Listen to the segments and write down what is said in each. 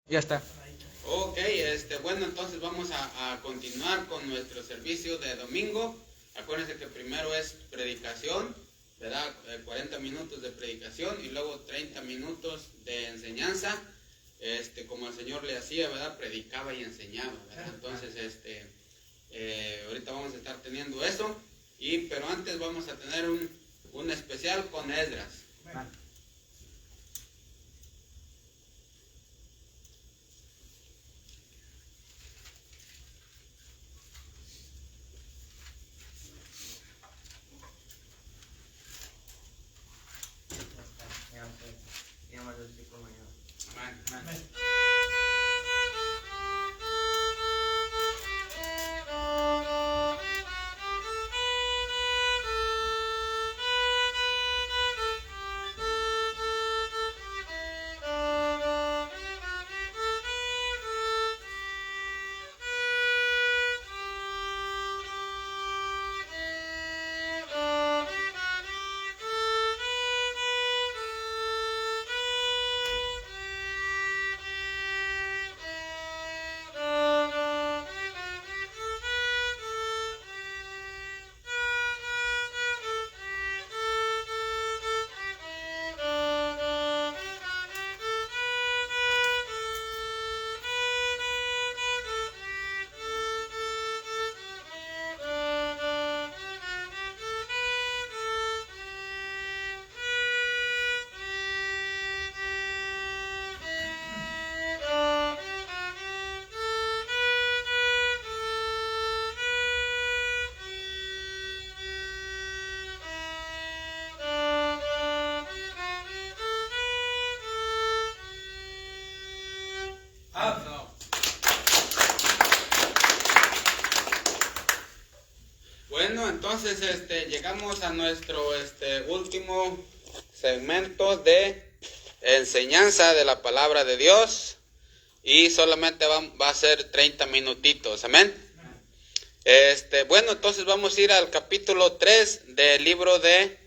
Ya está. Ok, bueno, entonces vamos a continuar con nuestro servicio de domingo. Acuérdense que primero es predicación, ¿verdad? 40 minutos de predicación y luego 30 minutos de enseñanza. Como el Señor le hacía, ¿verdad? Predicaba y enseñaba, ¿verdad? Entonces, ahorita vamos a estar teniendo eso, pero antes vamos a tener un especial con Esdras. Amén. Bueno, entonces llegamos a nuestro último segmento de enseñanza de la palabra de Dios y solamente va a ser 30 minutitos, amén. Bueno, entonces vamos a ir al capítulo 3 del libro de,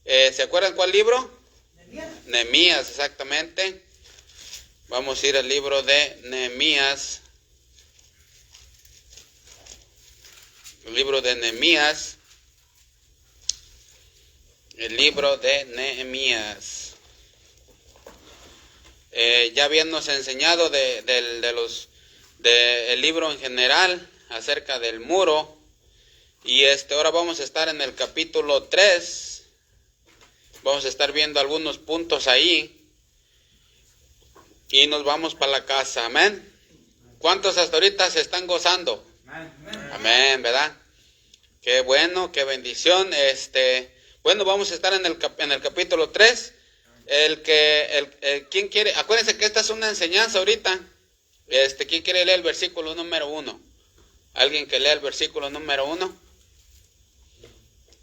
¿se acuerdan cuál libro? Nehemías, exactamente. Vamos a ir al libro de Nehemías. El libro de Nehemías. El libro de Nehemías. Ya habíamos enseñado del libro en general acerca del muro. Y ahora vamos a estar en el capítulo 3. Vamos a estar viendo algunos puntos ahí. Y nos vamos para la casa, amén. ¿Cuántos hasta ahorita se están gozando? Amén, ¿verdad? Qué bueno, qué bendición. Bueno, vamos a estar en el capítulo 3. ¿Quién quiere? Acuérdense que esta es una enseñanza ahorita. ¿Quién quiere leer el versículo número 1? ¿Alguien que lea el versículo número 1?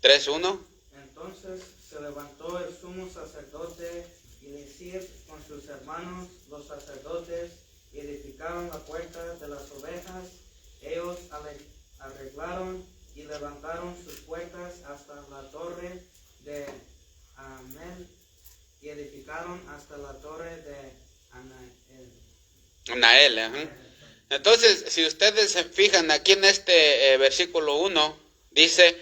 3:1. Entonces se levantó el sumo sacerdote Elisir con sus hermanos los sacerdotes y edificaron la puerta de las ovejas. Ellos arreglaron y levantaron sus puertas hasta la torre de Amel y edificaron hasta la torre de Anael. Entonces, si ustedes se fijan aquí en versículo 1, dice: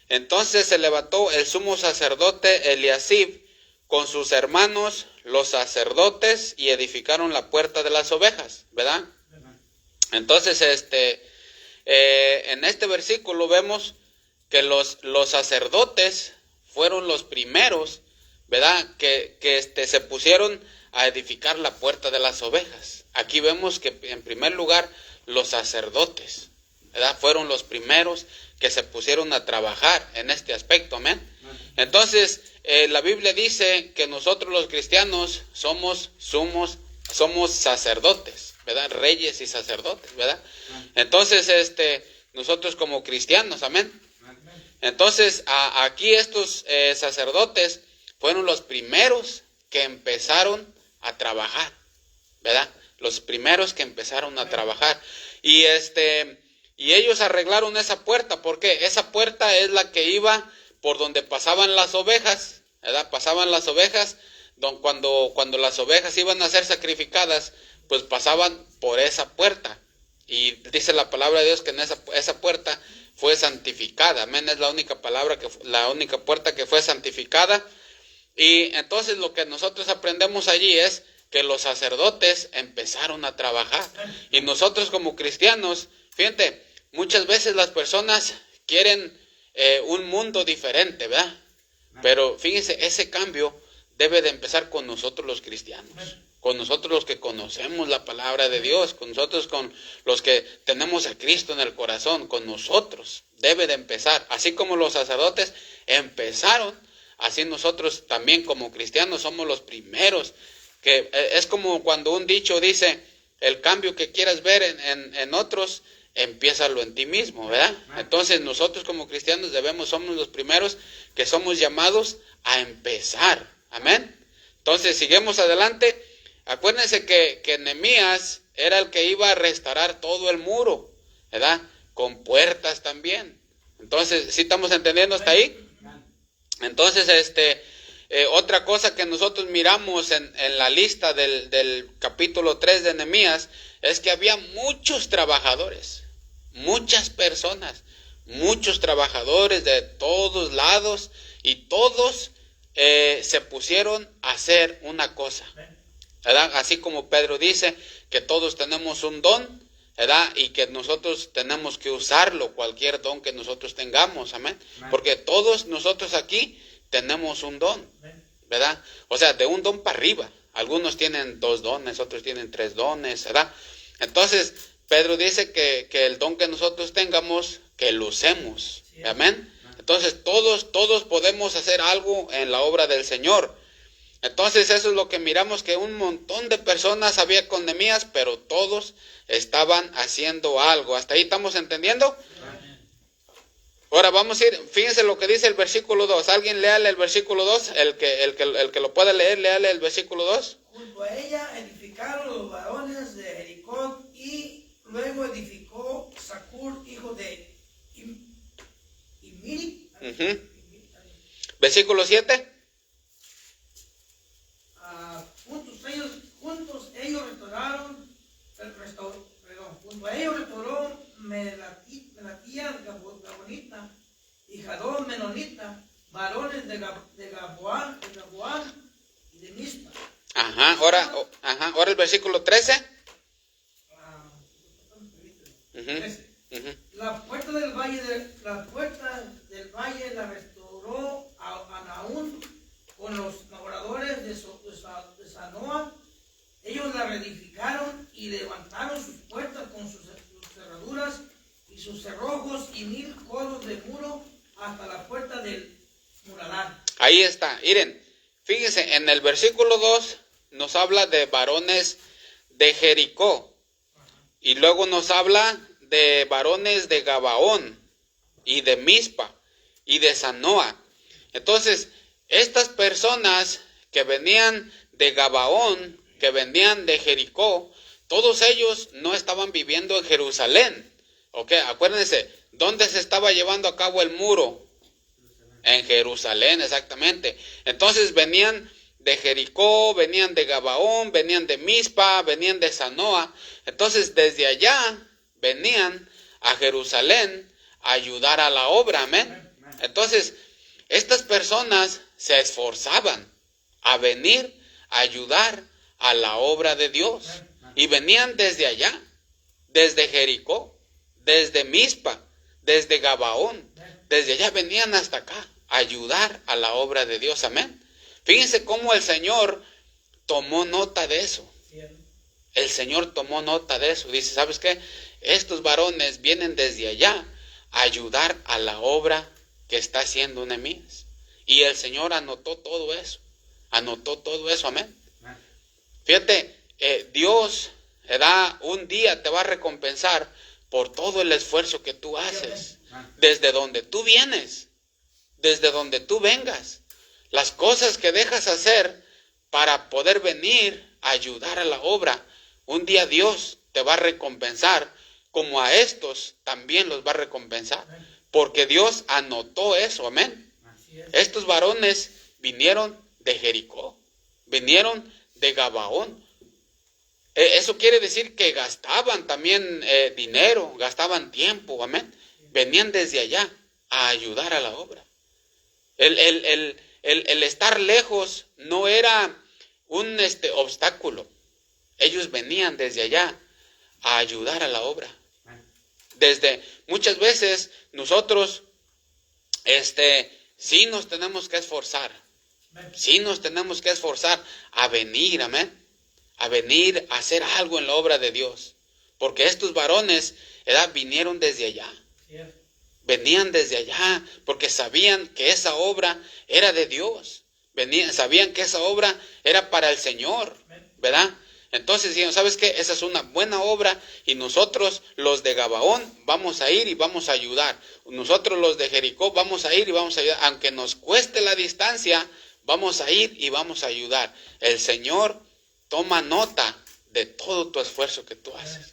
entonces se levantó el sumo sacerdote Eliasib con sus hermanos los sacerdotes y edificaron la puerta de las ovejas, ¿verdad? Entonces, en este versículo vemos que los sacerdotes fueron los primeros, ¿verdad? Que se pusieron a edificar la puerta de las ovejas. Aquí vemos que en primer lugar los sacerdotes, ¿verdad? Fueron los primeros que se pusieron a trabajar en este aspecto, amén. Entonces, la Biblia dice que nosotros los cristianos somos sacerdotes, ¿verdad? Reyes y sacerdotes, ¿verdad? Entonces, nosotros como cristianos, amén. Entonces, aquí estos sacerdotes fueron los primeros que empezaron a trabajar, ¿verdad? Los primeros que empezaron a trabajar. Y ellos arreglaron esa puerta, porque esa puerta es la que iba por donde pasaban las ovejas, ¿verdad? Pasaban las ovejas, cuando las ovejas iban a ser sacrificadas, pues pasaban por esa puerta. Y dice la palabra de Dios que en esa puerta fue santificada. Amén, es la única puerta que fue santificada. Y entonces lo que nosotros aprendemos allí es que los sacerdotes empezaron a trabajar. Y nosotros como cristianos, fíjate, muchas veces las personas quieren un mundo diferente, ¿verdad? Pero fíjense, ese cambio debe de empezar con nosotros los cristianos, con nosotros los que conocemos la palabra de Dios, con nosotros, con los que tenemos a Cristo en el corazón, con nosotros debe de empezar. Así como los sacerdotes empezaron, así nosotros también como cristianos somos los primeros. Que es como cuando un dicho dice, el cambio que quieras ver en otros, empiézalo en ti mismo, ¿verdad? Entonces nosotros como cristianos somos los primeros que somos llamados a empezar. Amén. Entonces seguimos adelante. Acuérdense que Nehemías era el que iba a restaurar todo el muro, ¿verdad? Con puertas también. Entonces, ¿sí estamos entendiendo hasta ahí? Entonces, otra cosa que nosotros miramos en la lista del capítulo 3 de Nehemías es que había muchos trabajadores, muchas personas, muchos trabajadores de todos lados, y todos se pusieron a hacer una cosa, ¿verdad? Así como Pedro dice que todos tenemos un don, ¿verdad? Y que nosotros tenemos que usarlo, cualquier don que nosotros tengamos, amén. Porque todos nosotros aquí tenemos un don, ¿verdad? O sea, de un don para arriba. Algunos tienen 2 dones, otros tienen 3 dones, ¿verdad? Entonces, Pedro dice que el don que nosotros tengamos, que lo usemos, amén. Entonces, todos podemos hacer algo en la obra del Señor. Entonces, eso es lo que miramos, que un montón de personas había con Nehemías, pero todos estaban haciendo algo. ¿Hasta ahí estamos entendiendo? Ahora vamos a ir, fíjense lo que dice el versículo 2. ¿Alguien léale el versículo 2? El que lo pueda leer, léale el versículo 2. Junto a ella edificaron los varones de Jericó, y luego edificó Zacur, hijo de Imri. Versículo 7. Juntos ellos restauró Melatía Gabonita y Jadón Menonita, varones de Gaboán y de Mispa. Ahora el versículo 13. La puerta del valle la restauró a Nahum con los moradores de Zanoa. Ellos la reedificaron y levantaron sus puertas con sus cerraduras y sus cerrojos, y 1000 codos de muro hasta la puerta del muradar. Ahí está, miren, fíjense, en el versículo 2 nos habla de varones de Jericó, y luego nos habla de varones de Gabaón y de Mispa y de Zanoa. Entonces, estas personas que venían de Gabaón, que venían de Jericó, todos ellos no estaban viviendo en Jerusalén. ¿Ok? Acuérdense, ¿dónde se estaba llevando a cabo el muro? En Jerusalén, exactamente. Entonces venían de Jericó, venían de Gabaón, venían de Mispa, venían de Zanoa. Entonces desde allá venían a Jerusalén a ayudar a la obra, amén. Entonces estas personas se esforzaban a venir a ayudar a la obra de Dios, y venían desde allá, desde Jericó, desde Mispa, desde Gabaón, desde allá venían hasta acá a ayudar a la obra de Dios, amén. Fíjense cómo el Señor tomó nota de eso. El Señor tomó nota de eso. Dice, ¿sabes qué? Estos varones vienen desde allá a ayudar a la obra que está haciendo Nehemías. Y el Señor anotó todo eso, amén. Fíjate, Dios un día te va a recompensar por todo el esfuerzo que tú haces, desde donde tú vienes, desde donde tú vengas, las cosas que dejas hacer para poder venir a ayudar a la obra. Un día Dios te va a recompensar, como a estos también los va a recompensar, porque Dios anotó eso, amén. Estos varones vinieron de Jericó, vinieron de Gabaón, Eso quiere decir que gastaban también dinero, gastaban tiempo, amén. Venían desde allá a ayudar a la obra. El estar lejos no era un obstáculo. Ellos venían desde allá a ayudar a la obra. Muchas veces nosotros sí nos tenemos que esforzar. Sí nos tenemos que esforzar a venir, amén. A venir a hacer algo en la obra de Dios. Porque estos varones vinieron desde allá. Venían desde allá porque sabían que esa obra era de Dios. Sabían que esa obra era para el Señor, ¿verdad? Entonces dijeron, ¿sabes qué? Esa es una buena obra y nosotros los de Gabaón vamos a ir y vamos a ayudar. Nosotros los de Jericó vamos a ir y vamos a ayudar. Aunque nos cueste la distancia, vamos a ir y vamos a ayudar. El Señor toma nota de todo tu esfuerzo que tú haces.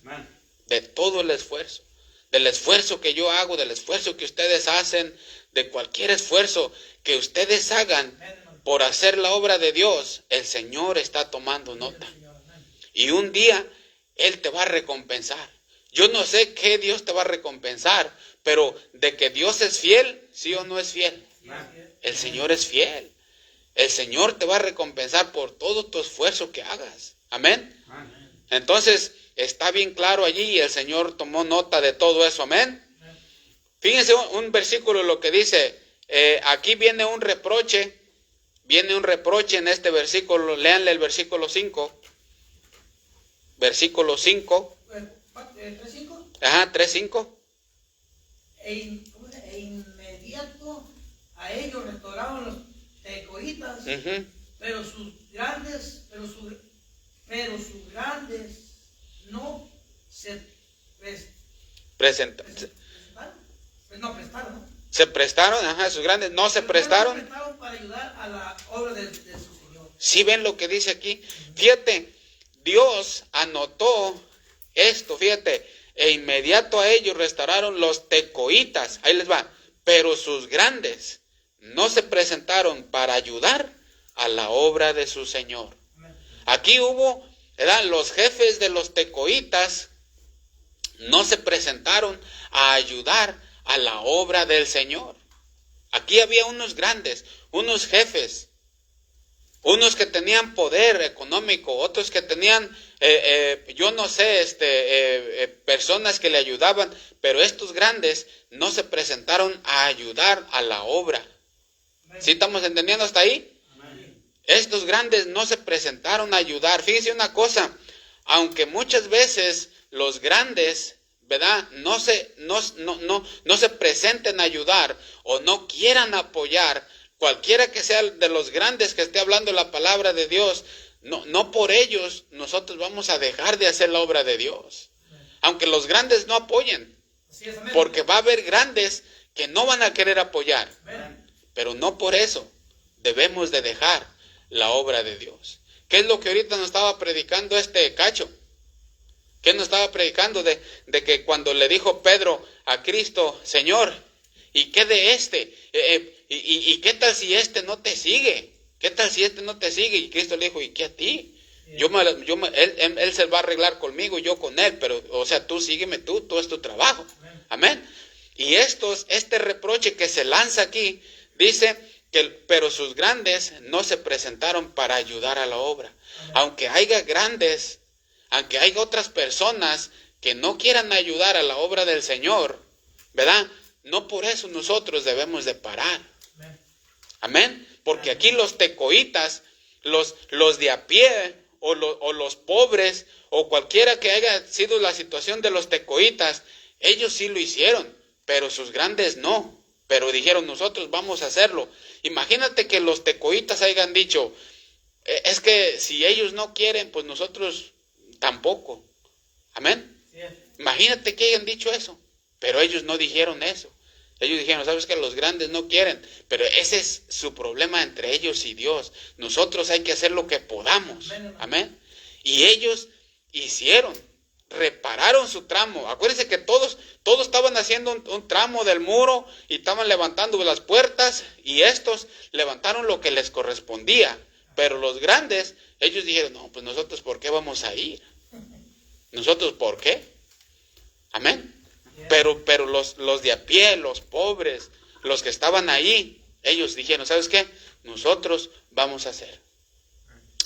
De todo el esfuerzo. Del esfuerzo que yo hago, del esfuerzo que ustedes hacen, de cualquier esfuerzo que ustedes hagan por hacer la obra de Dios, el Señor está tomando nota. Y un día Él te va a recompensar. Yo no sé qué Dios te va a recompensar, pero de que Dios es fiel, ¿sí o no es fiel? El Señor es fiel. El Señor te va a recompensar por todo tu esfuerzo que hagas. Amén. Entonces, está bien claro allí y el Señor tomó nota de todo eso. Amén. Fíjense un versículo lo que dice. Aquí viene un reproche. Viene un reproche en este versículo. Léanle el versículo 5. Versículo 5. ¿3:5? Ajá, 3:5. E inmediato a ellos restauraron los tecoitas, pero sus grandes no se prestaron. Se prestaron, ajá, sus grandes no se prestaron. Para ayudar a la obra de su Señor. ¿Sí ven lo que dice aquí? Fíjate, Dios anotó esto, fíjate, e inmediato a ellos restauraron los tecoitas, ahí les va, pero sus grandes no se presentaron para ayudar a la obra de su Señor. Aquí hubo, ¿verdad? Los jefes de los tecoitas no se presentaron a ayudar a la obra del Señor. Aquí había unos grandes, unos jefes, unos que tenían poder económico, otros que tenían, yo no sé, personas que le ayudaban, pero estos grandes no se presentaron a ayudar a la obra. ¿Sí estamos entendiendo hasta ahí? Estos grandes no se presentaron a ayudar. Fíjense una cosa, aunque muchas veces los grandes, ¿verdad? No se presenten a ayudar o no quieran apoyar, cualquiera que sea de los grandes que esté hablando la palabra de Dios, no por ellos nosotros vamos a dejar de hacer la obra de Dios. Aunque los grandes no apoyen, porque va a haber grandes que no van a querer apoyar, pero no por eso debemos de dejar la obra de Dios. ¿Qué es lo que ahorita nos estaba predicando Cacho? ¿Qué nos estaba predicando? De que cuando le dijo Pedro a Cristo, Señor, ¿y qué de ¿Y qué tal si no te sigue? ¿Qué tal si no te sigue? Y Cristo le dijo, ¿y qué a ti? Él se va a arreglar conmigo y yo con él, pero, o sea, tú sígueme tú es tu trabajo. Amén. Y este reproche que se lanza aquí, dice pero sus grandes no se presentaron para ayudar a la obra. Aunque haya grandes, aunque haya otras personas que no quieran ayudar a la obra del Señor, ¿verdad? No por eso nosotros debemos de parar. Amén. Porque aquí los tecoitas, los de a pie, o los pobres, o cualquiera que haya sido la situación de los tecoitas, ellos sí lo hicieron, pero sus grandes no. Pero dijeron, nosotros vamos a hacerlo. Imagínate que los tecoitas hayan dicho, es que si ellos no quieren, pues nosotros tampoco. Amén. Sí. Imagínate que hayan dicho eso, pero ellos no dijeron eso. Ellos dijeron, sabes que los grandes no quieren, pero ese es su problema entre ellos y Dios. Nosotros hay que hacer lo que podamos. Amén. Y ellos hicieron, repararon su tramo. Acuérdense que todos estaban haciendo un tramo del muro y estaban levantando las puertas, y estos levantaron lo que les correspondía. Pero los grandes, ellos dijeron, no, pues nosotros ¿por qué vamos a ir? ¿Nosotros por qué? Amén. Pero los de a pie, los pobres, los que estaban ahí, ellos dijeron, ¿sabes qué? Nosotros vamos a hacer.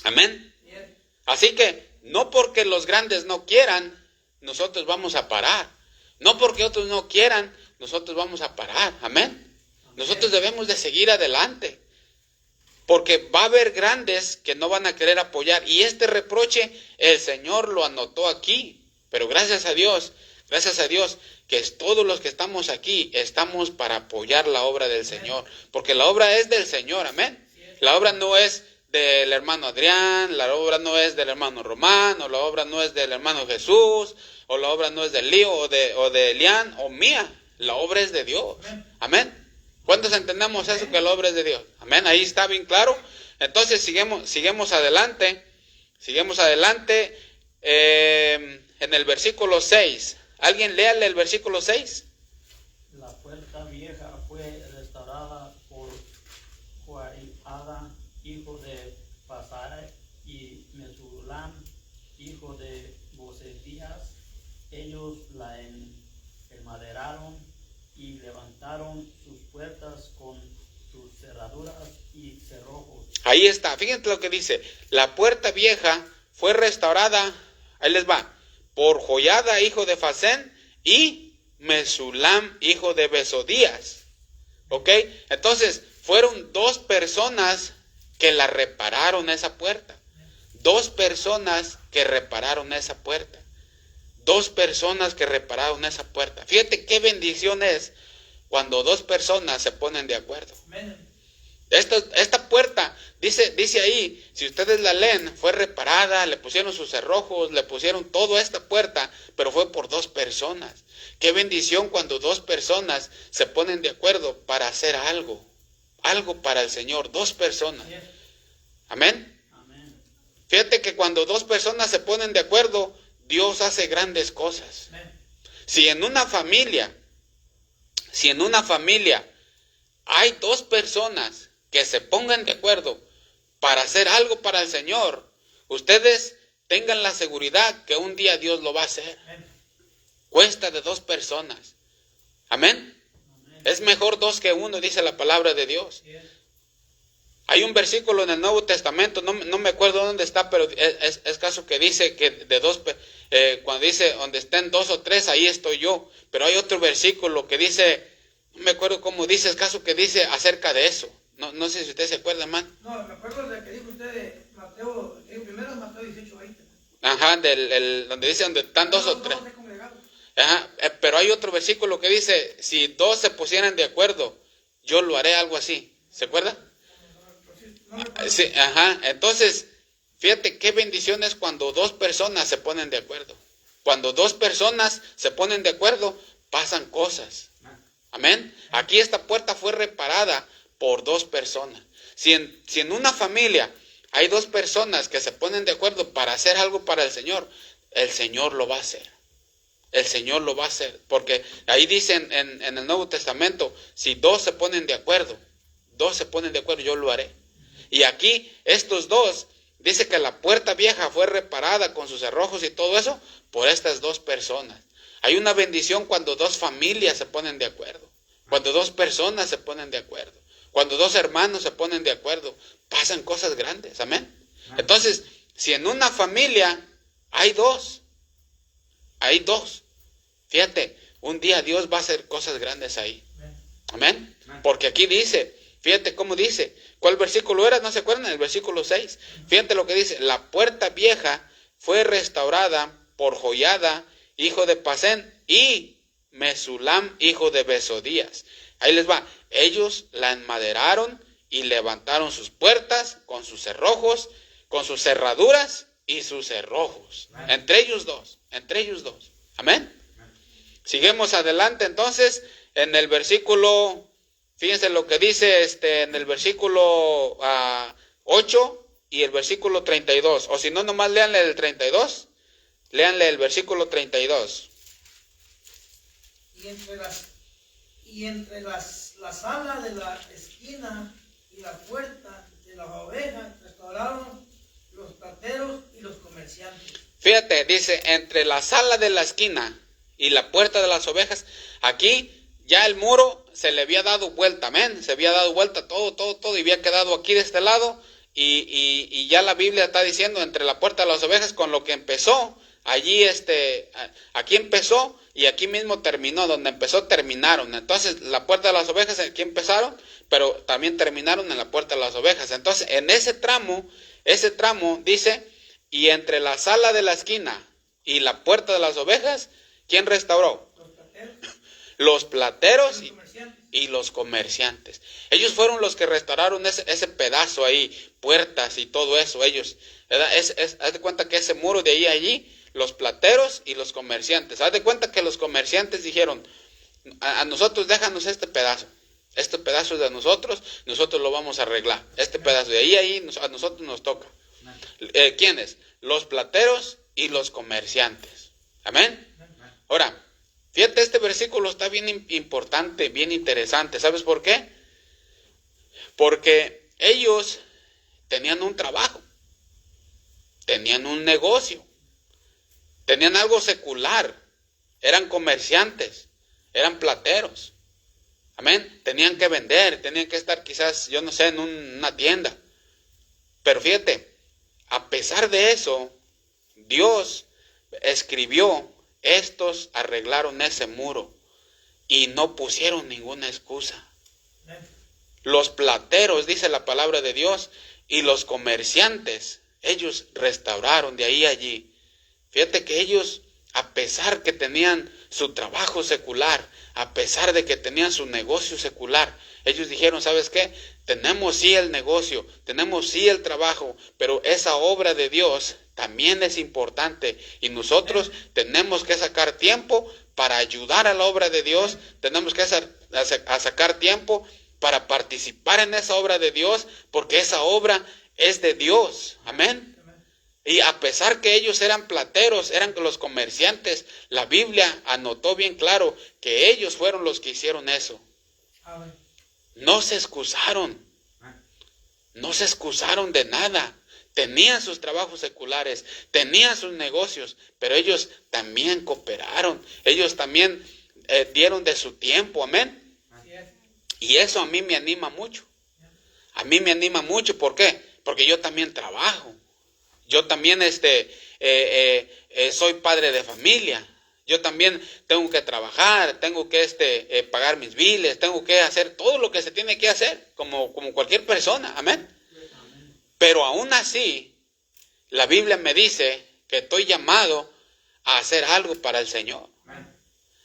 Amén. Así que no porque los grandes no quieran, nosotros vamos a parar. No porque otros no quieran, nosotros vamos a parar. Amén. Nosotros debemos de seguir adelante. Porque va a haber grandes que no van a querer apoyar. Y este reproche el Señor lo anotó aquí. Pero gracias a Dios, que todos los que estamos aquí estamos para apoyar la obra del Señor. Porque la obra es del Señor, amén. La obra no es del hermano Adrián, la obra no es del hermano Román, o la obra no es del hermano Jesús, o la obra no es de Lío, o de Elian, o mía. La obra es de Dios, amén. ¿Cuántos entendemos eso, que la obra es de Dios? Amén, ahí está bien claro. Entonces seguimos adelante. En el versículo 6. ¿Alguien léale el versículo 6? La puerta vieja fue restaurada por Joiada, hijo de Pasara, y Mesulam, hijo de Bosedías. Ellos la enmaderaron y levantaron sus puertas con sus cerraduras y cerrojos. Ahí está, fíjense lo que dice. La puerta vieja fue restaurada, ahí les va, por Joiada, hijo de Fasén, y Mesulam, hijo de Besodías. ¿Ok? Entonces, fueron dos personas que la repararon esa puerta. Dos personas que repararon esa puerta. Fíjate qué bendición es cuando dos personas se ponen de acuerdo. Esta puerta, dice ahí, si ustedes la leen, fue reparada, le pusieron sus cerrojos, le pusieron toda esta puerta, pero fue por dos personas. Qué bendición cuando dos personas se ponen de acuerdo para hacer algo para el Señor, dos personas. Amén. Fíjate que cuando dos personas se ponen de acuerdo, Dios hace grandes cosas. Si en una familia hay dos personas que se pongan de acuerdo para hacer algo para el Señor, ustedes tengan la seguridad que un día Dios lo va a hacer. Cuesta de dos personas. Amén. Es mejor dos que uno, dice la palabra de Dios. Hay un versículo en el Nuevo Testamento, no me acuerdo dónde está, pero es caso que dice que de dos, cuando dice donde estén dos o tres, ahí estoy yo. Pero hay otro versículo que dice, no me acuerdo cómo dice, es caso que dice acerca de eso. No sé si usted se acuerda, man. No, me acuerdo de que dijo usted de Mateo, primero es Mateo 18, 20. Ajá, donde dice donde están dos o tres. Ajá, pero hay otro versículo que dice, si dos se pusieran de acuerdo, yo lo haré, algo así. ¿Se acuerda? Sí, ajá. Entonces, fíjate qué bendición es cuando dos personas se ponen de acuerdo. Cuando dos personas se ponen de acuerdo, pasan cosas. Amén. Aquí esta puerta fue reparada por dos personas. Si en una familia hay dos personas que se ponen de acuerdo para hacer algo para el Señor lo va a hacer. El Señor lo va a hacer. Porque ahí dicen en el Nuevo Testamento, si dos se ponen de acuerdo, yo lo haré. Y aquí estos dos, dice que la puerta vieja fue reparada con sus cerrojos y todo eso por estas dos personas. Hay una bendición cuando dos familias se ponen de acuerdo. Cuando dos personas se ponen de acuerdo. Cuando dos hermanos se ponen de acuerdo. Pasan cosas grandes. Amén. Entonces, si en una familia hay dos. Fíjate, un día Dios va a hacer cosas grandes ahí. Amén. Porque aquí dice, fíjate cómo dice. ¿Cuál versículo era? ¿No se acuerdan? El versículo 6. Fíjate lo que dice. La puerta vieja fue restaurada por Joiada, hijo de Pasén, y Mesulam, hijo de Besodías. Ahí les va. Ellos la enmaderaron y levantaron sus puertas con sus cerrojos, con sus cerraduras y sus cerrojos. Entre ellos dos. Amén. Seguimos adelante entonces en el versículo. Fíjense lo que dice en el versículo 8 y el versículo 32. O si no, nomás léanle el 32. Léanle el versículo 32. Y entre la sala de la esquina y la puerta de las ovejas restauraron los plateros y los comerciantes. Fíjate, dice, entre la sala de la esquina y la puerta de las ovejas, aquí ya el muro se le había dado vuelta, amén, se había dado vuelta todo, y había quedado aquí de este lado, y ya la Biblia está diciendo, entre la puerta de las ovejas, con lo que empezó, allí aquí empezó, y aquí mismo terminó, donde empezó terminaron. Entonces la puerta de las ovejas aquí empezaron, pero también terminaron en la puerta de las ovejas. Entonces en ese tramo dice, y entre la sala de la esquina y la puerta de las ovejas, ¿quién restauró? Los plateros y los comerciantes. Ellos fueron los que restauraron ese pedazo ahí, puertas y todo eso, ellos. Haz de cuenta que ese muro de ahí allí, los plateros y los comerciantes. Haz de cuenta que los comerciantes dijeron, a nosotros déjanos este pedazo es de nosotros lo vamos a arreglar. Este pedazo de ahí a nosotros nos toca. ¿Quiénes? Los plateros y los comerciantes. Amén. Ahora, fíjate, este versículo está bien importante, bien interesante. ¿Sabes por qué? Porque ellos tenían un trabajo, tenían un negocio, tenían algo secular, eran comerciantes, eran plateros. Amén. Tenían que vender, tenían que estar quizás, yo no sé, en una tienda. Pero fíjate, a pesar de eso, Dios escribió, estos arreglaron ese muro y no pusieron ninguna excusa. Los plateros, dice la palabra de Dios, y los comerciantes, ellos restauraron de ahí a allí. Fíjate que ellos, a pesar que tenían su trabajo secular, a pesar de que tenían su negocio secular, ellos dijeron, ¿sabes qué? Tenemos sí el negocio, tenemos sí el trabajo, pero esa obra de Dios también es importante y nosotros tenemos que sacar tiempo para ayudar a la obra de Dios, tenemos que sacar tiempo para participar en esa obra de Dios, porque esa obra es de Dios. Amén. Y a pesar que ellos eran plateros, eran los comerciantes, la Biblia anotó bien claro que ellos fueron los que hicieron eso. No se excusaron. No se excusaron de nada. Tenían sus trabajos seculares, tenían sus negocios, pero ellos también cooperaron. Ellos también dieron de su tiempo. Amén. Y eso a mí me anima mucho. A mí me anima mucho. ¿Por qué? Porque yo también trabajo. Yo también soy padre de familia. Yo también tengo que trabajar, tengo que pagar mis biles, tengo que hacer todo lo que se tiene que hacer, como cualquier persona. Amén. Pero aún así, la Biblia me dice que estoy llamado a hacer algo para el Señor.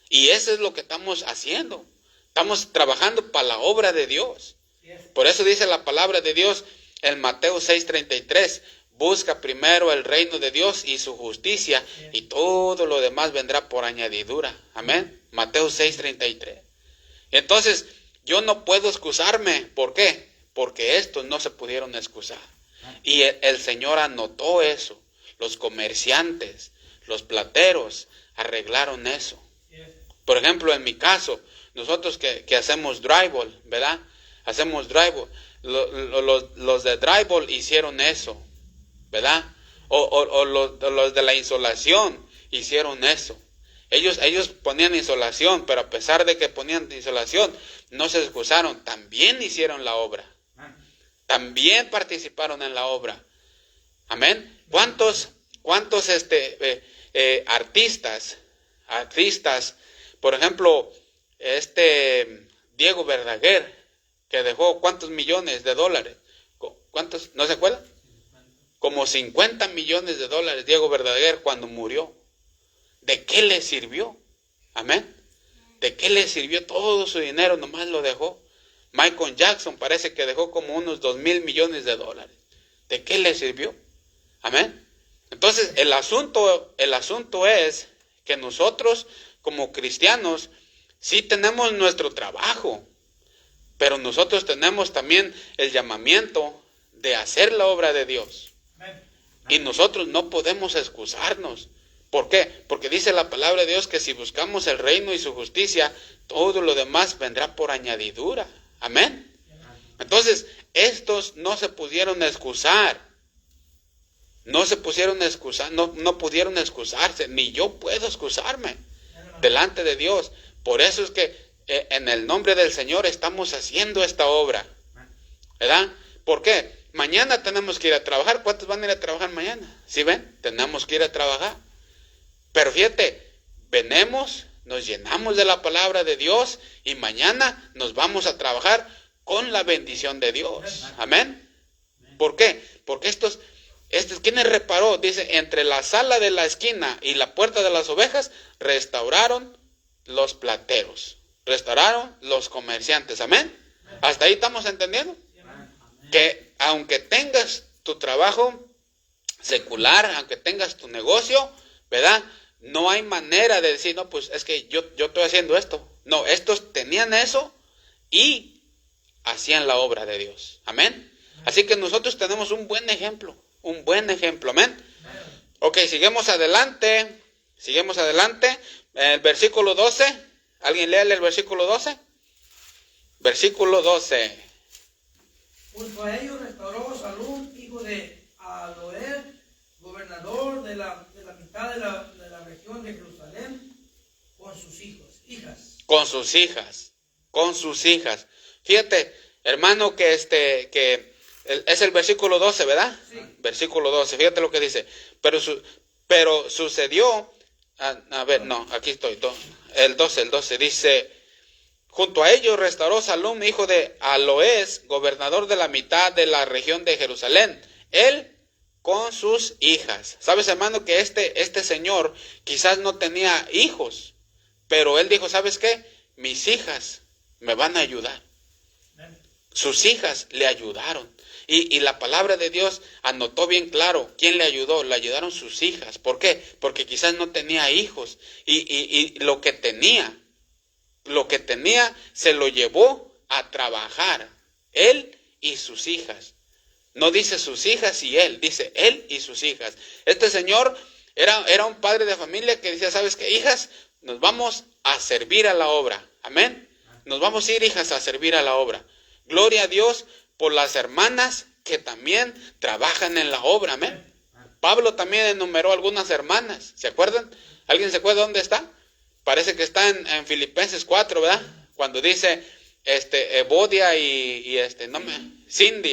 Y eso es lo que estamos haciendo. Estamos trabajando para la obra de Dios. Por eso dice la palabra de Dios en Mateo 6:33. Busca primero el reino de Dios y su justicia, y todo lo demás vendrá por añadidura. Amén. Mateo 6:33. Entonces, yo no puedo excusarme. ¿Por qué? Porque estos no se pudieron excusar. Y el Señor anotó eso. Los comerciantes, los plateros, arreglaron eso. Por ejemplo, en mi caso, nosotros que hacemos drywall, ¿verdad? Hacemos drywall. Los de drywall hicieron eso, ¿verdad? O los de la insolación hicieron eso. Ellos ponían insolación, pero a pesar de que ponían insolación, no se excusaron. También hicieron la obra. También participaron en la obra. Amén. ¿Cuántos artistas, por ejemplo, Diego Verdaguer, que dejó ¿cuántos millones de dólares? ¿Cuántos? ¿No se acuerdan? Como 50 millones de dólares Diego Verdaguer cuando murió. ¿De qué le sirvió? Amén. ¿De qué le sirvió todo su dinero? Nomás lo dejó. Michael Jackson parece que dejó como unos 2,000 millones de dólares. ¿De qué le sirvió? Amén. Entonces el asunto es que nosotros como cristianos sí tenemos nuestro trabajo, pero nosotros tenemos también el llamamiento de hacer la obra de Dios. Y nosotros no podemos excusarnos. ¿Por qué? Porque dice la palabra de Dios que si buscamos el reino y su justicia, todo lo demás vendrá por añadidura. Amén. Entonces, estos no se pudieron excusar. no se pusieron a excusar, no pudieron excusarse, ni yo puedo excusarme delante de Dios. Por eso es que en el nombre del Señor estamos haciendo esta obra, ¿verdad? ¿Por qué? Mañana tenemos que ir a trabajar. ¿Cuántos van a ir a trabajar mañana? ¿Sí ven? Tenemos que ir a trabajar. Pero fíjate, venimos, nos llenamos de la palabra de Dios y mañana nos vamos a trabajar con la bendición de Dios. Amén. ¿Por qué? Porque ¿quién reparó? Dice, entre la sala de la esquina y la puerta de las ovejas, restauraron los plateros, restauraron los comerciantes. Amén. ¿Hasta ahí estamos entendiendo? Que aunque tengas tu trabajo secular, aunque tengas tu negocio, ¿verdad? No hay manera de decir, no, pues es que yo estoy haciendo esto. No, estos tenían eso y hacían la obra de Dios. Amén. Así que nosotros tenemos un buen ejemplo, amén. Ok, seguimos adelante. El versículo 12, ¿alguien léale el versículo 12? Versículo 12. Junto a ellos restauró Salum, hijo de Aloer, gobernador de la mitad de la región de Jerusalén, con sus hijas. Con sus hijas. Fíjate, hermano, que es el versículo 12, ¿verdad? Sí. Versículo 12, fíjate lo que dice. Pero sucedió, aquí estoy, el 12 dice, junto a ellos restauró Salum, hijo de Aloes, gobernador de la mitad de la región de Jerusalén, él con sus hijas. ¿Sabes, hermano, que este señor quizás no tenía hijos, pero él dijo, ¿sabes qué? Mis hijas me van a ayudar. Sus hijas le ayudaron. Y la palabra de Dios anotó bien claro quién le ayudó. Le ayudaron sus hijas. ¿Por qué? Porque quizás no tenía hijos. Y lo que tenía se lo llevó a trabajar. Él y sus hijas. No dice sus hijas y él, dice él y sus hijas. Este señor era un padre de familia que decía, ¿sabes qué, hijas? Nos vamos a servir a la obra. Amén. Nos vamos a ir, hijas, a servir a la obra. Gloria a Dios por las hermanas que también trabajan en la obra. Amén. Pablo también enumeró algunas hermanas. ¿Se acuerdan? ¿Alguien se acuerda dónde está? Parece que está en Filipenses 4, ¿verdad? Cuando dice Evodia Cindy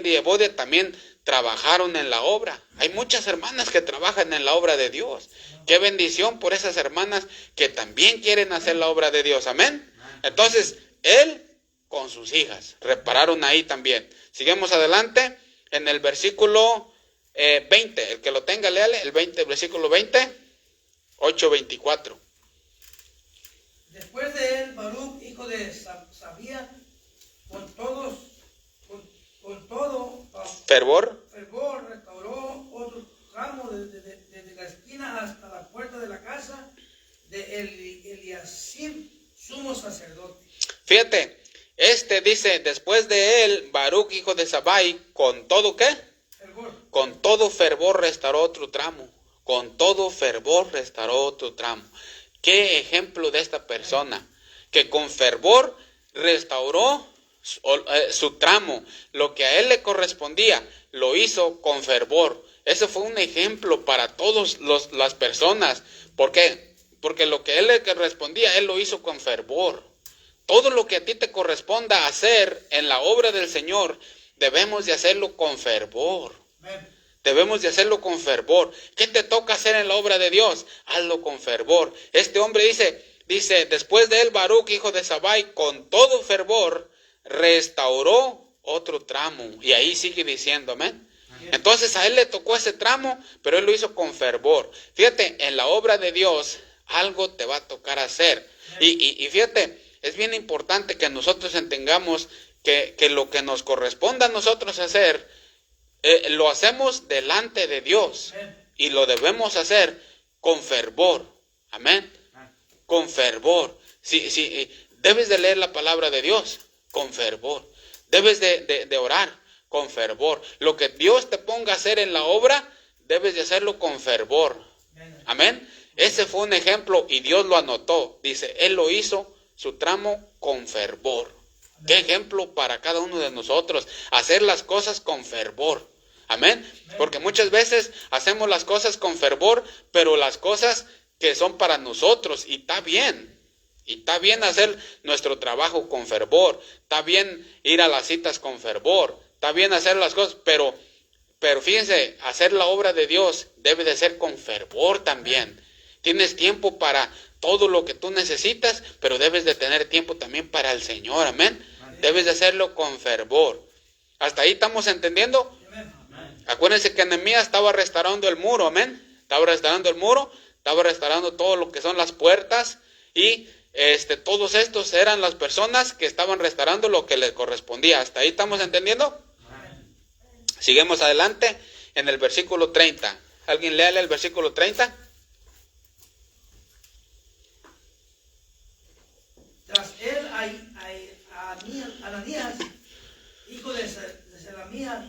y Evodia también trabajaron en la obra. Hay muchas hermanas que trabajan en la obra de Dios. Qué bendición por esas hermanas que también quieren hacer la obra de Dios. Amén. Entonces, él con sus hijas repararon ahí también. Seguimos adelante en el versículo 20. El que lo tenga, léale el versículo 20, 8:24. Después de él, Baruch, hijo de Sabía, con todo fervor, restauró otro tramo desde la esquina hasta la puerta de la casa de Eliasib, sumo sacerdote. Fíjate, dice, después de él, Baruch, hijo de Sabai, con todo ¿qué? Fervor. Con todo fervor restauró otro tramo. Con todo fervor restauró otro tramo. Qué ejemplo de esta persona, que con fervor restauró su tramo. Lo que a él le correspondía, lo hizo con fervor. Ese fue un ejemplo para todas las personas. ¿Por qué? Porque lo que a él le correspondía, él lo hizo con fervor. Todo lo que a ti te corresponda hacer en la obra del Señor, debemos de hacerlo con fervor. Debemos de hacerlo con fervor. ¿Qué te toca hacer en la obra de Dios? Hazlo con fervor. Este hombre dice, después de él, Baruch, hijo de Sabai, con todo fervor, restauró otro tramo. Y ahí sigue diciendo, amén. Entonces a él le tocó ese tramo, pero él lo hizo con fervor. Fíjate, en la obra de Dios, algo te va a tocar hacer. Y fíjate, es bien importante que nosotros entendamos que lo que nos corresponde a nosotros hacer, lo hacemos delante de Dios. Y lo debemos hacer con fervor. Amén. Con fervor. Sí, debes de leer la palabra de Dios con fervor. Debes de orar con fervor. Lo que Dios te ponga a hacer en la obra, debes de hacerlo con fervor. Amén. Ese fue un ejemplo y Dios lo anotó. Dice, él lo hizo su tramo con fervor. Qué ejemplo para cada uno de nosotros. Hacer las cosas con fervor. Amén. Porque muchas veces hacemos las cosas con fervor, pero las cosas que son para nosotros, y está bien. Y está bien hacer nuestro trabajo con fervor, está bien ir a las citas con fervor, está bien hacer las cosas, pero fíjense, hacer la obra de Dios debe de ser con fervor también. Tienes tiempo para todo lo que tú necesitas, pero debes de tener tiempo también para el Señor, amén. Debes de hacerlo con fervor. ¿Hasta ahí estamos entendiendo? Acuérdense que Nehemías estaba restaurando el muro, amén. Estaba restaurando el muro, estaba restaurando todo lo que son las puertas, y todos estos eran las personas que estaban restaurando lo que les correspondía. ¿Hasta ahí estamos entendiendo? Seguimos adelante en el versículo 30. ¿Alguien léale el versículo 30? Tras él, Ananías, hijo de Selamías,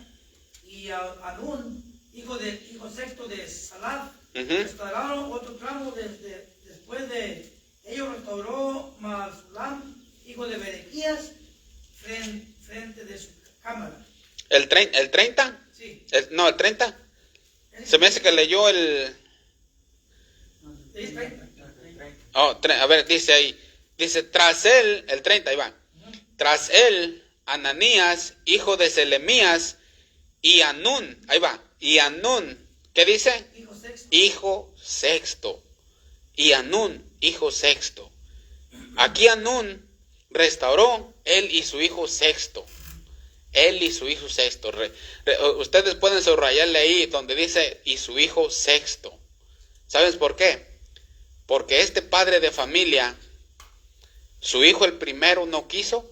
y Anún, hijo sexto de Salaf, restauraron otro tramo después de ellos restauró Masulam, hijo de Berequías, frente de su cámara. ¿El 30? Sí. No, el 30. Se me hace que leyó el... Sí, 30. Oh, a ver, dice ahí. Dice, tras él, el 30, ahí va. Tras él, Ananías, hijo de Selemías, y Anún, ahí va. Y Anún, ¿qué dice? Hijo sexto. Hijo sexto. Y Anún, hijo sexto. Aquí Anún restauró él y su hijo sexto. Él y su hijo sexto. Ustedes pueden subrayarle ahí donde dice y su hijo sexto. ¿Sabes por qué? Porque este padre de familia, su hijo el primero no quiso,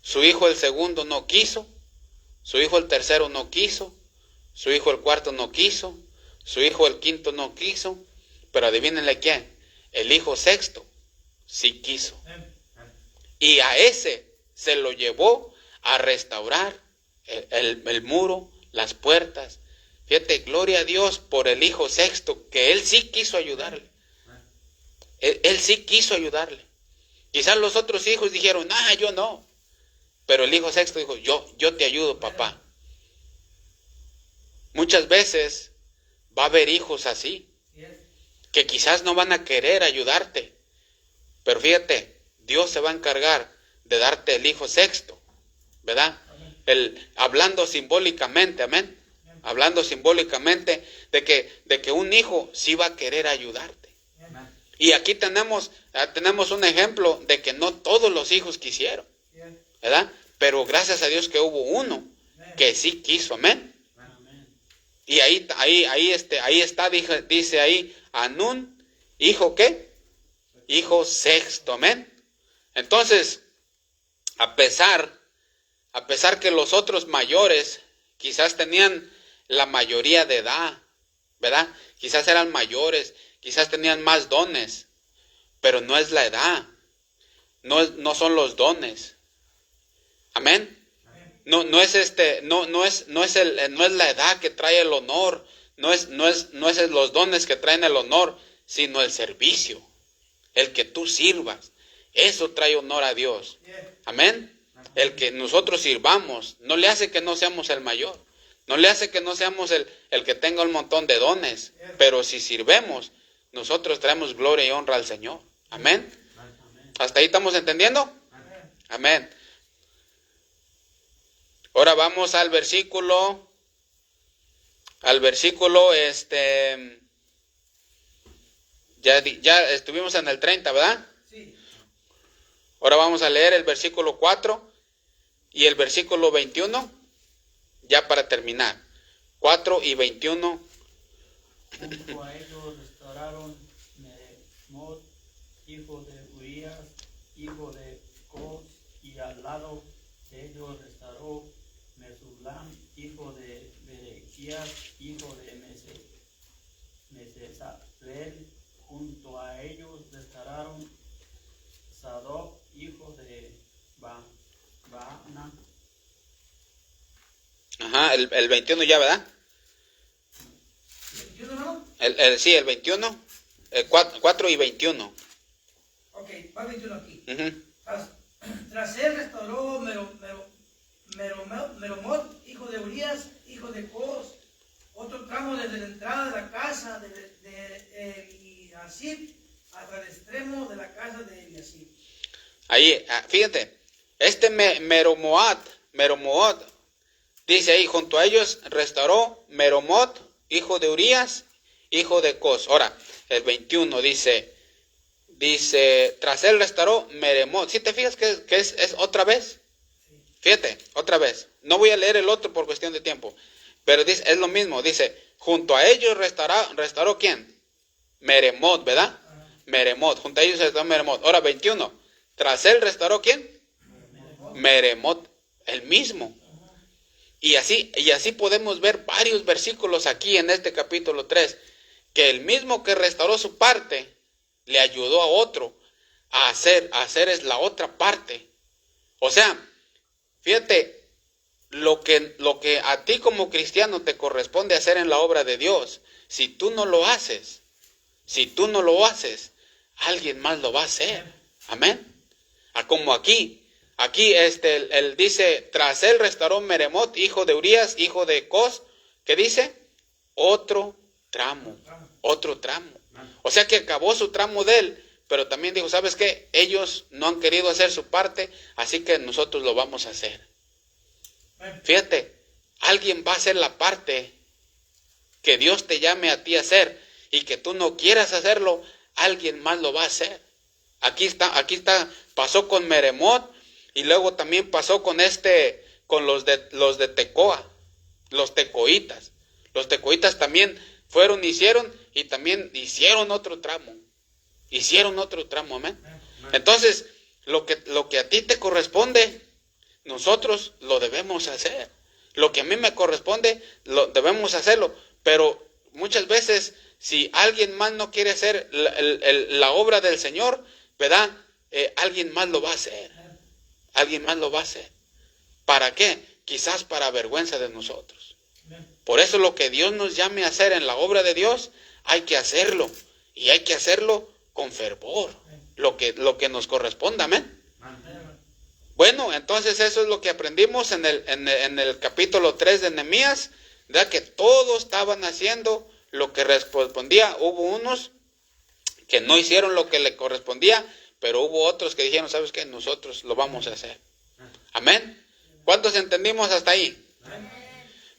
su hijo el segundo no quiso, su hijo el tercero no quiso, su hijo el cuarto no quiso, su hijo el quinto no quiso, pero adivínenle quién, el hijo sexto sí quiso. Y a ese se lo llevó a restaurar el muro, las puertas. Fíjate, gloria a Dios por el hijo sexto, que él sí quiso ayudarle. Él sí quiso ayudarle. Quizás los otros hijos dijeron, yo no. Pero el hijo sexto dijo, yo te ayudo, papá. Muchas veces va a haber hijos así, que quizás no van a querer ayudarte. Pero fíjate, Dios se va a encargar de darte el hijo sexto, ¿verdad? Hablando simbólicamente, amén. Hablando simbólicamente de que un hijo sí va a querer ayudarte. Y aquí tenemos un ejemplo de que no todos los hijos quisieron, ¿verdad? Pero gracias a Dios que hubo uno que sí quiso, amén. Y ahí está, dice ahí, Anún, hijo ¿qué? Hijo sexto, amén. Entonces, a pesar que los otros mayores quizás tenían la mayoría de edad, ¿verdad? Quizás eran mayores, quizás tenían más dones, pero no es la edad, no son los dones. Amén. No es la edad que trae el honor, no es los dones que traen el honor, sino el servicio, el que tú sirvas. Eso trae honor a Dios. Amén. El que nosotros sirvamos no le hace que no seamos el mayor, no le hace que no seamos el que tenga un montón de dones, pero si sirvemos, nosotros traemos gloria y honra al Señor. Amén. ¿Hasta ahí estamos entendiendo? Amén. Ahora vamos al versículo, ya estuvimos en el 30, ¿verdad? Sí. Ahora vamos a leer el versículo 4 y el versículo 21, ya para terminar. 4 y 21. Junto a ellos restauraron Meremot, hijo de Urías, hijo de Cos, y al lado de ellos restauró Mesulam, hijo de Berequías, hijo de Mesesabel. Junto a ellos restauraron Sadoc, hijo de Baana. Ajá, el 21 ya, ¿verdad? ¿21 no? Sí, el 21, 4 y 21. Ok, va 21 aquí. Uh-huh. Tras él restauró Meromot, hijo de Urías, hijo de Cos. Otro tramo desde la entrada de la casa de Eliasib hasta el extremo de la casa de Eliasib. Ahí, fíjate, este Meromoat, dice ahí, junto a ellos restauró Meromot, hijo de Urías, hijo de Cos. Ahora, el 21 dice, tras él restauró Meremot. ¿Sí te fijas que es otra vez? Fíjate, otra vez. No voy a leer el otro por cuestión de tiempo. Pero dice, es lo mismo, dice, junto a ellos restauró ¿quién? Meremot, ¿verdad? Meremot, junto a ellos restauró Meremot. Ahora 21, tras él restauró ¿quién? Meremot, el mismo. Y así podemos ver varios versículos aquí en este capítulo 3, que el mismo que restauró su parte, le ayudó a otro a hacer es la otra parte. O sea, fíjate, lo que a ti como cristiano te corresponde hacer en la obra de Dios, si tú no lo haces, alguien más lo va a hacer. Amén. Como aquí él dice, tras él restauró Meremot, hijo de Urías, hijo de Cos, ¿qué dice? Otro tramo. O sea que acabó su tramo de él, pero también dijo, ¿sabes qué? Ellos no han querido hacer su parte, así que nosotros lo vamos a hacer. Fíjate, alguien va a hacer la parte que Dios te llame a ti a hacer y que tú no quieras hacerlo, alguien más lo va a hacer. Aquí está, pasó con Meremot y luego también pasó con los de Tecoa, los tecoitas. Los tecoitas también hicieron y también hicieron otro tramo. Amén. Entonces, lo que a ti te corresponde, nosotros lo debemos hacer. Lo que a mí me corresponde, lo debemos hacerlo. Pero muchas veces, si alguien más no quiere hacer la obra del Señor, ¿verdad? Alguien más lo va a hacer. ¿Para qué? Quizás para vergüenza de nosotros. Por eso lo que Dios nos llame a hacer en la obra de Dios, hay que hacerlo. Y hay que hacerlo con fervor. Lo que nos corresponda. Amén. Bueno, entonces eso es lo que aprendimos en el capítulo 3 de Nehemías, ¿verdad? Que todos estaban haciendo lo que correspondía. Hubo unos que no hicieron lo que le correspondía, pero hubo otros que dijeron, ¿sabes qué? Nosotros lo vamos a hacer. Amén. ¿Cuántos entendimos hasta ahí?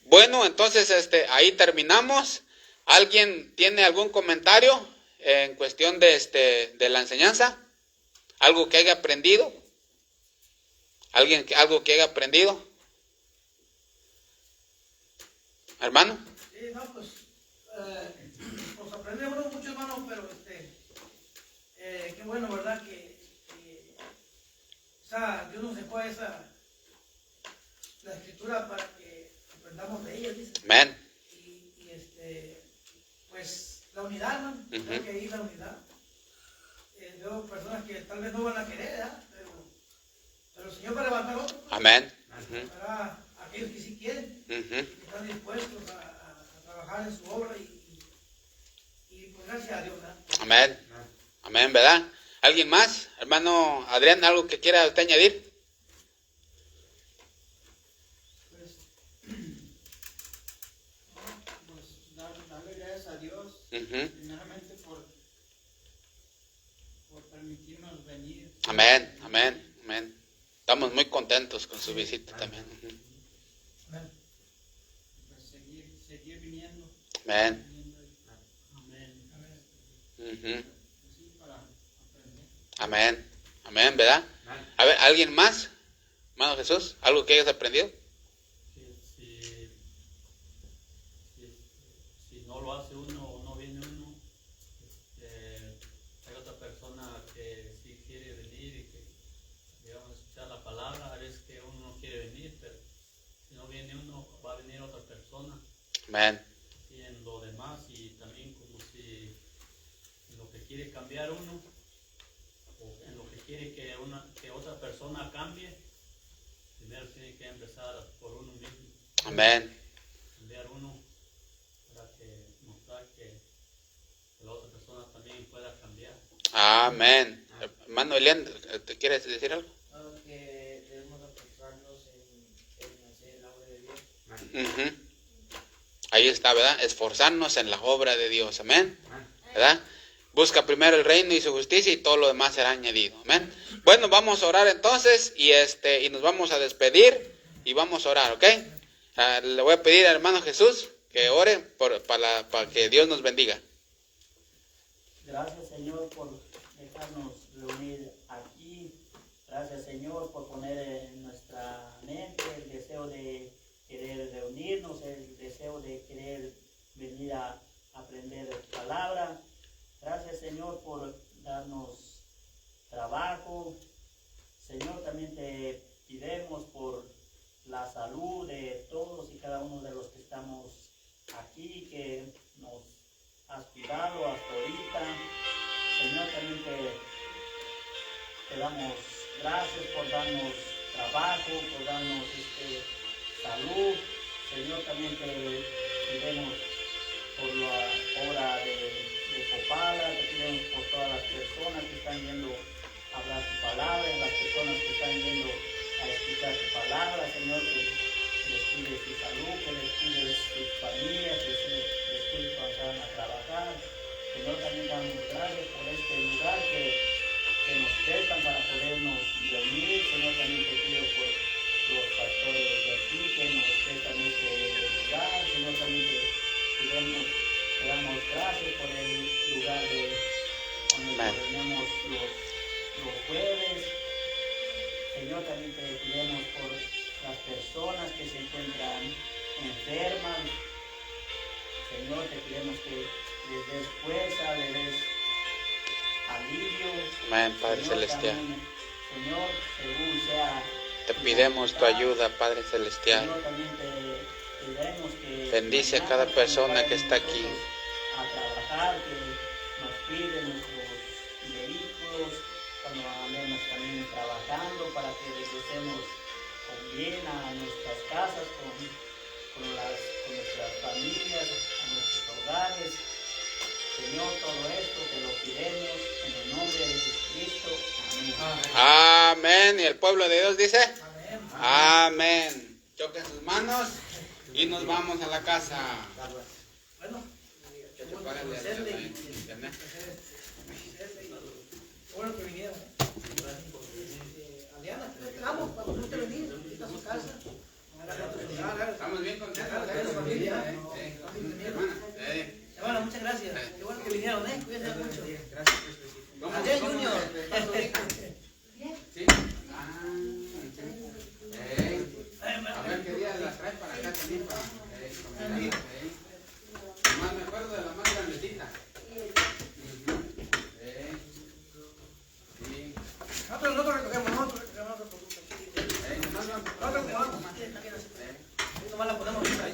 Bueno, entonces ahí terminamos. ¿Alguien tiene algún comentario en cuestión de la enseñanza? ¿Algo que haya aprendido? ¿Algo que haya aprendido? ¿Hermano? Sí, no, pues aprende uno mucho, hermano, pero qué bueno, ¿verdad? Que Dios nos dejó la escritura para que aprendamos de ella, dice. Amén. Y pues la unidad, hermano, hay que ir la unidad. Veo personas que tal vez no van a querer, ¿verdad? Pero el Señor va a levantar otro. Amén. Para aquellos que sí quieren, que están dispuestos a trabajar en su obra y pues gracias a Dios, ¿verdad? Amén. Amén, ¿verdad? ¿Alguien más? Hermano Adrián, ¿algo que quiera usted añadir? Pues darle gracias a Dios, primeramente por permitirnos venir. Amén. Estamos muy contentos con su visita también. Amén. Pues seguir viniendo. Amén. Así para aprender. Amén, ¿verdad? A ver, ¿alguien más? Hermano Jesús, ¿algo que hayas aprendido? Si no lo hace uno o no viene uno, hay otra persona que sí quiere venir y que, digamos, escuchar la palabra. A veces que uno no quiere venir, pero si no viene uno, va a venir otra persona. Amén. Y en lo demás, y también como si en lo que quiere cambiar uno, o en lo que quiere que otra persona cambie, primero tiene que empezar por uno mismo. Amén. Cambiar uno para mostrar que la otra persona también pueda cambiar. Amén. Hermano Elian, ¿te quieres decir algo? Que debemos esforzarnos en Ujú. Ahí está, ¿verdad? Esforzarnos en la obra de Dios, amén, ¿verdad? Busca primero el reino y su justicia y todo lo demás será añadido, amén. Bueno, vamos a orar entonces y nos vamos a despedir y vamos a orar, ¿ok? Le voy a pedir al hermano Jesús que ore para que Dios nos bendiga. Gracias, Señor, por dejarnos reunir aquí. Gracias, Señor, por poner en nuestra mente el deseo de querer reunirnos, el deseo de querer venir a aprender tu palabra. Gracias, Señor, por darnos trabajo. Señor, también te pidemos por la salud de todos y cada uno de los que estamos aquí, que nos has cuidado hasta ahorita. Señor, también te damos gracias por darnos trabajo, por darnos salud. Señor, también te pidemos por la obra de Copala, te pidemos por todas las personas que están yendo a hablar tu palabra, las personas que están yendo a escuchar tu palabra, Señor, que les pides su salud, que les pides sus familias, que les pides cuando salgan a trabajar. Señor, también damos gracias por este lugar que nos prestan para podernos reunir. Señor, también te pido por los pastores de aquí que nos prestan este lugar. Señor, también te damos gracias por el lugar donde nos reunimos los jueves. Señor, también te pedimos por las personas que se encuentran enfermas. Señor, te pedimos que les des fuerza, les des alivio. Amén, Padre Señor, Celestial. también, Señor, según sea Te pidemos tu ayuda, Padre Celestial. Señor, también te pedimos que Bendice a cada persona que está aquí. a trabajar, que nos cuide nuestros vehículos cuando andemos también trabajando, para que regresemos con bien a nuestras casas, con nuestras familias, a nuestros hogares. Señor, todo esto te lo pedimos en el nombre de Jesucristo. Amén. Amén. Y el pueblo de Dios dice, Amén. amén. Choquen sus manos y nos vamos a la casa. Bueno, Que te bueno paguen el conocerle y internet. bueno que vinieron. Adriana, vamos, para que usted venir a su casa. Estamos bien contentos. Gracias, familia. Hermana, Hermana, muchas gracias. Qué bueno que vinieron, cuídense mucho. ¿cómo- Adiós, cómo Junior. ¿Sí? A ver qué día las traes para acá también. Más me acuerdo de la más grandecita. Sí. Nosotros recogemos, nosotros productos. Nomás Nosotros recogemos. Nomás la ponemos ahí.